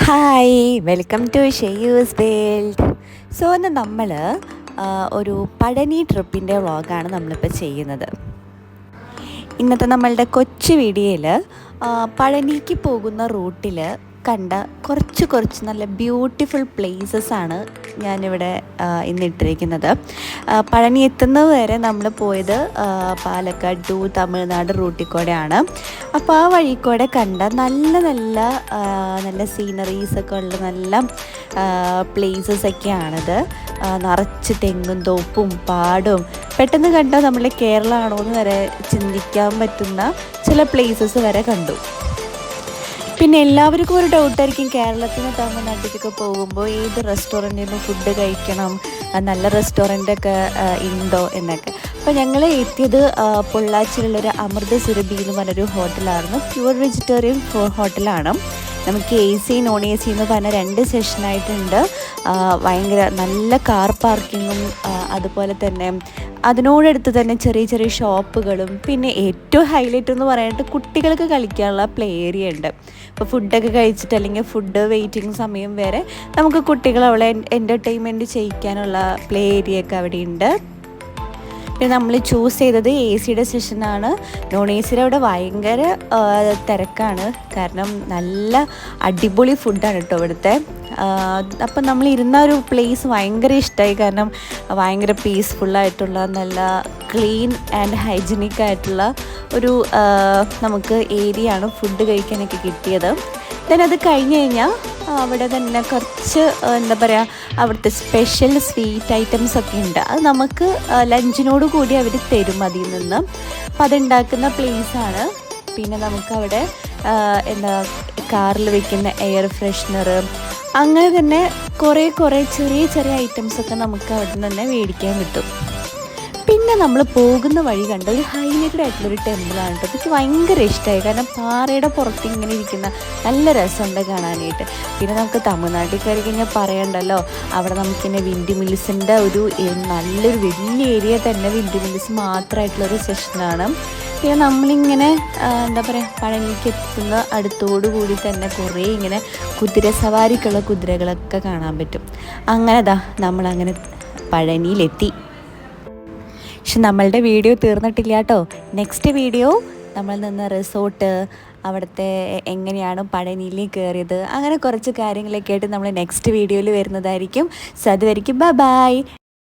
Hi, welcome to ഷെയ്യൂസ് world. So ഇന്ന് നമ്മൾ ഒരു പഴനി ട്രിപ്പിൻ്റെ വ്ളോഗാണ് നമ്മളിപ്പോൾ ചെയ്യുന്നത്. ഇന്നത്തെ നമ്മളുടെ കൊച്ചു വീഡിയോയിൽ പഴനിക്ക് പോകുന്ന റൂട്ടിൽ കണ്ട കുറച്ച് നല്ല ബ്യൂട്ടിഫുൾ പ്ലേസസ് ആണ് ഞാനിവിടെ ഇന്നിട്ടിരിക്കുന്നത്. പഴനി എത്തുന്നത് വരെ നമ്മൾ പോയത് പാലക്കാട് ടു തമിഴ്നാട് റൂട്ടിൽ കൂടെയാണ്. അപ്പോൾ ആ വഴിക്കൂടെ കണ്ട നല്ല സീനറീസൊക്കെ ഉള്ള നല്ല പ്ലേസസൊക്കെയാണിത്. നിറച്ച് തെങ്ങും തോപ്പും പാടും, പെട്ടെന്ന് കണ്ടാൽ നമ്മുടെ കേരളമാണോ എന്ന് വരെ ചിന്തിക്കാൻ പറ്റുന്ന ചില പ്ലേസസ് വരെ കണ്ടു. പിന്നെ എല്ലാവർക്കും ഒരു ഡൗട്ടായിരിക്കും, കേരളത്തിന് തമിഴ്നാട്ടിലേക്കൊക്കെ പോകുമ്പോൾ ഏത് റെസ്റ്റോറൻറ്റിൽ നിന്ന് ഫുഡ് കഴിക്കണം, നല്ല റെസ്റ്റോറൻറ്റൊക്കെ ഉണ്ടോ എന്നൊക്കെ. അപ്പോൾ ഞങ്ങൾ എത്തിയത് പൊള്ളാച്ചിയിലുള്ളൊരു അമൃത സുരഭി എന്ന് പറഞ്ഞൊരു ഹോട്ടലായിരുന്നു. പ്യുവർ വെജിറ്റേറിയൻ ഹോട്ടലാണ്. നമുക്ക് A C non A C എന്ന് പറഞ്ഞ 2 സെഷനായിട്ടുണ്ട്. ഭയങ്കര നല്ല കാർ പാർക്കിങ്ങും അതുപോലെ തന്നെ അതിനോടടുത്ത് തന്നെ ചെറിയ ഷോപ്പുകളും, പിന്നെ ഏറ്റവും ഹൈലൈറ്റ് എന്ന് പറയാനായിട്ട് കുട്ടികൾക്ക് കളിക്കാനുള്ള പ്ലേ ഏരിയ ഉണ്ട്. അപ്പോൾ ഫുഡൊക്കെ കഴിച്ചിട്ട് അല്ലെങ്കിൽ ഫുഡ് വെയിറ്റിംഗ് സമയം വരെ നമുക്ക് കുട്ടികളെ അവളെ എൻ്റർടൈൻമെൻറ്റ് ചെയ്യിക്കാനുള്ള പ്ലേ ഏരിയ ഒക്കെ അവിടെ ഉണ്ട്. പിന്നെ നമ്മൾ ചൂസ് ചെയ്തത് എ സിയുടെ സെഷനാണ്. നോൺ എ സിയുടെ അവിടെ ഭയങ്കര തിരക്കാണ്, കാരണം നല്ല അടിപൊളി ഫുഡാണ് കേട്ടോ ഇവിടുത്തെ. അപ്പം നമ്മൾ ഇരുന്ന ഒരു പ്ലേസ് ഭയങ്കര ഇഷ്ടമായി, കാരണം ഭയങ്കര പീസ്ഫുള്ളായിട്ടുള്ള നല്ല ക്ലീൻ ആൻഡ് ഹൈജീനിക് ആയിട്ടുള്ള ഒരു നമുക്ക് ഏരിയ ആണ് ഫുഡ് കഴിക്കാനൊക്കെ കിട്ടിയത്. ദെൻ അത് കഴിഞ്ഞ് കഴിഞ്ഞാൽ അവിടെ തന്നെ കുറച്ച് എന്താ പറയുക, അവിടുത്തെ സ്പെഷ്യൽ സ്വീറ്റ് ഐറ്റംസ് ഒക്കെ ഉണ്ട്. അത് നമുക്ക് ലഞ്ചിനോട് കൂടി അവർ തരും അതിൽ നിന്ന്. അപ്പം അതുണ്ടാക്കുന്ന പ്ലേസാണ്. പിന്നെ നമുക്കവിടെ എന്താ കാറിൽ വെക്കുന്ന എയർ ഫ്രഷ്നർ, അങ്ങനെ തന്നെ കുറേ ചെറിയ ഐറ്റംസൊക്കെ നമുക്ക് അവിടെ നിന്ന് തന്നെ മേടിക്കാൻ കിട്ടും. പിന്നെ നമ്മൾ പോകുന്ന വഴി കണ്ട ഒരു ഹൈലൈറ്റഡ് ആയിട്ടുള്ളൊരു ടെമ്പിളാണ് കേട്ടോ. എനിക്ക് ഭയങ്കര ഇഷ്ടമായി, കാരണം പാറയുടെ പുറത്ത് ഇങ്ങനെ ഇരിക്കുന്ന നല്ല രസമുണ്ട് കാണാനായിട്ട്. പിന്നെ നമുക്ക് തമിഴ്നാട്ടിൽ കയറി കഴിഞ്ഞാൽ പറയണ്ടല്ലോ, അവിടെ നമുക്കിങ്ങനെ വിൻഡ് മിൽസിൻ്റെ നല്ലൊരു വലിയ ഏരിയ തന്നെ വിൻഡ് മിൽസ് മാത്രമായിട്ടുള്ളൊരു സെഷനാണ്. പിന്നെ നമ്മളിങ്ങനെ എന്താ പറയുക, പഴനിക്ക് എത്തുന്ന അടുത്തോടുകൂടി തന്നെ കുറേ ഇങ്ങനെ കുതിരസവാരിക്കുള്ള കുതിരകളൊക്കെ കാണാൻ പറ്റും. അങ്ങനെ നമ്മളങ്ങനെ പഴനിയിലെത്തി. പക്ഷെ നമ്മളുടെ വീഡിയോ തീർന്നിട്ടില്ല കേട്ടോ. നെക്സ്റ്റ് വീഡിയോ നമ്മൾ നിന്ന് റിസോർട്ട്, അവിടുത്തെ എങ്ങനെയാണ് പഴനിയിൽ കയറിയത്, അങ്ങനെ കുറച്ച് കാര്യങ്ങളൊക്കെ ആയിട്ട് നമ്മൾ നെക്സ്റ്റ് വീഡിയോയിൽ വരുന്നതായിരിക്കും. സോ അതുവരെയ്ക്കും ബൈ.